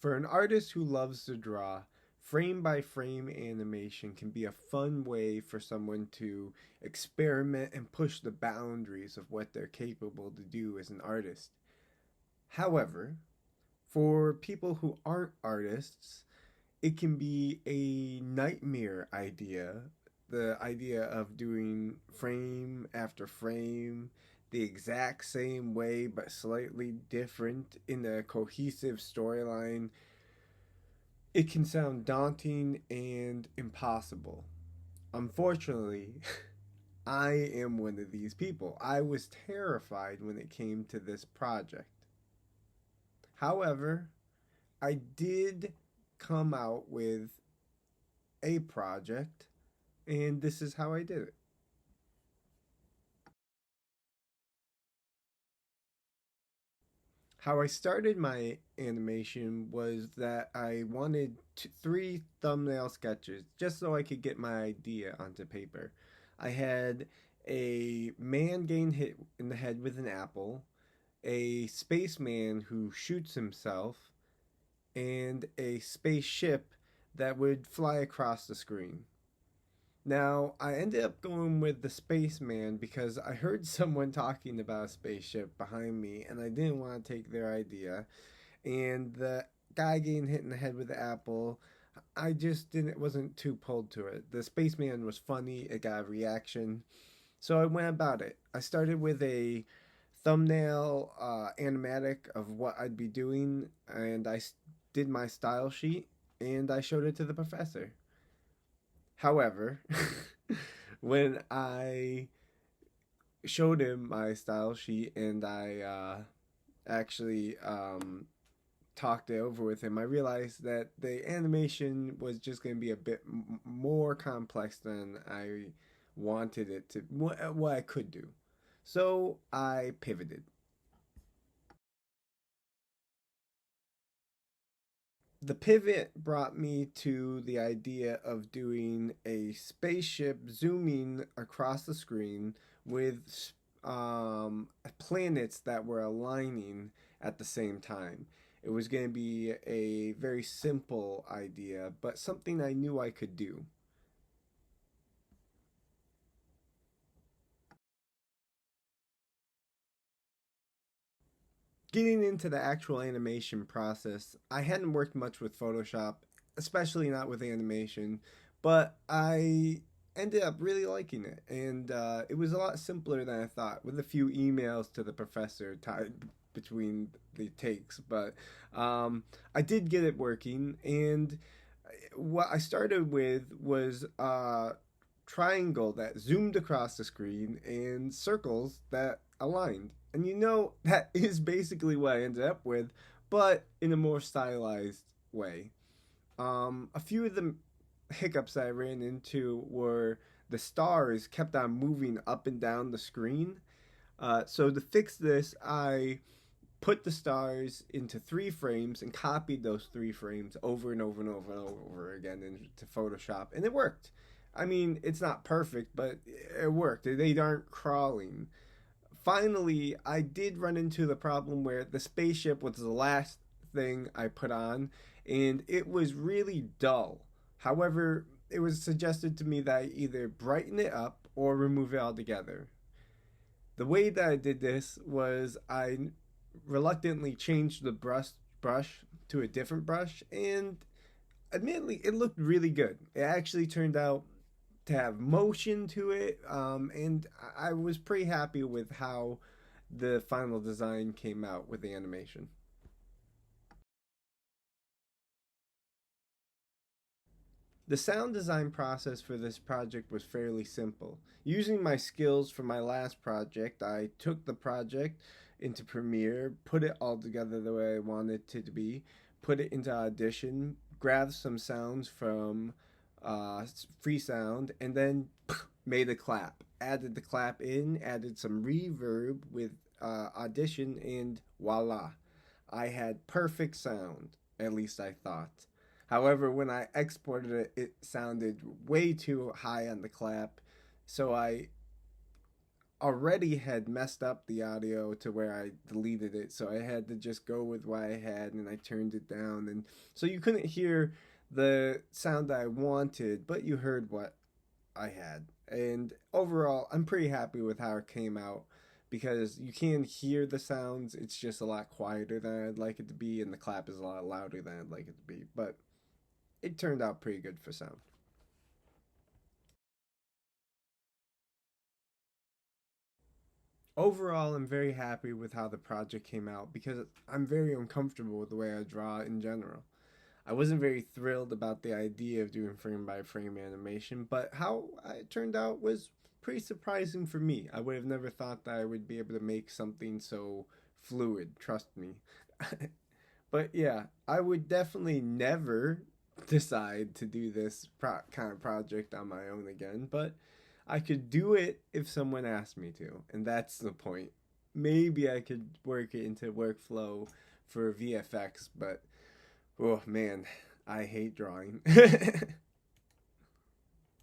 For an artist who loves to draw, frame by frame animation can be a fun way for someone to experiment and push the boundaries of what they're capable to do as an artist. However, for people who aren't artists, it can be a nightmare idea. The idea of doing frame after frame the exact same way but slightly different in a cohesive storyline, it can sound daunting and impossible. Unfortunately, I am one of these people. I was terrified when it came to this project. However, I did come out with a project, and this is how I did it. How I started my animation was that I wanted three thumbnail sketches just so I could get my idea onto paper. I had a man getting hit in the head with an apple, a spaceman who shoots himself, and a spaceship that would fly across the screen. Now, I ended up going with the spaceman because I heard someone talking about a spaceship behind me and I didn't want to take their idea. And the guy getting hit in the head with the apple, I just didn't wasn't too pulled to it. The spaceman was funny, it got a reaction. So I went about it. I started with a thumbnail animatic of what I'd be doing and did my style sheet and I showed it to the professor. However, when I showed him my style sheet and I actually talked it over with him, I realized that the animation was just going to be a bit more complex than I wanted it to, what I could do. So I pivoted. The pivot brought me to the idea of doing a spaceship zooming across the screen with planets that were aligning at the same time. It was going to be a very simple idea, but something I knew I could do. Getting into the actual animation process, I hadn't worked much with Photoshop, especially not with animation, but I ended up really liking it. And it was a lot simpler than I thought, with a few emails to the professor tied between the takes. But I did get it working, and what I started with was triangle that zoomed across the screen and circles that aligned. And that is basically what I ended up with, but in a more stylized way. A few of the hiccups I ran into were the stars kept on moving up and down the screen. So to fix this, I put the stars into 3 frames and copied those 3 frames over and over and over and over again into Photoshop, and it worked. I mean, it's not perfect, but it worked. They aren't crawling. Finally, I did run into the problem where the spaceship was the last thing I put on, and it was really dull. However, it was suggested to me that I either brighten it up or remove it altogether. The way that I did this was I reluctantly changed the brush to a different brush, and admittedly, it looked really good. It actually turned out to have motion to it, and I was pretty happy with how the final design came out with the animation. The sound design process for this project was fairly simple. Using my skills from my last project, I took the project into Premiere, put it all together the way I wanted it to be, put it into Audition, grabbed some sounds from Freesound, and then made a clap. Added the clap in, added some reverb with Audition, and voila. I had perfect sound, at least I thought. However, when I exported it, it sounded way too high on the clap. So I already had messed up the audio to where I deleted it, so I had to just go with what I had and I turned it down, and so you couldn't hear the sound I wanted, but you heard what I had. And overall, I'm pretty happy with how it came out because you can hear the sounds. It's just a lot quieter than I'd like it to be, and the clap is a lot louder than I'd like it to be. But it turned out pretty good for sound. Overall, I'm very happy with how the project came out because I'm very uncomfortable with the way I draw in general. I wasn't very thrilled about the idea of doing frame by frame animation, but how it turned out was pretty surprising for me. I would have never thought that I would be able to make something so fluid, trust me. But yeah, I would definitely never decide to do this kind of project on my own again, but I could do it if someone asked me to, and that's the point. Maybe I could work it into workflow for VFX, but oh man, I hate drawing.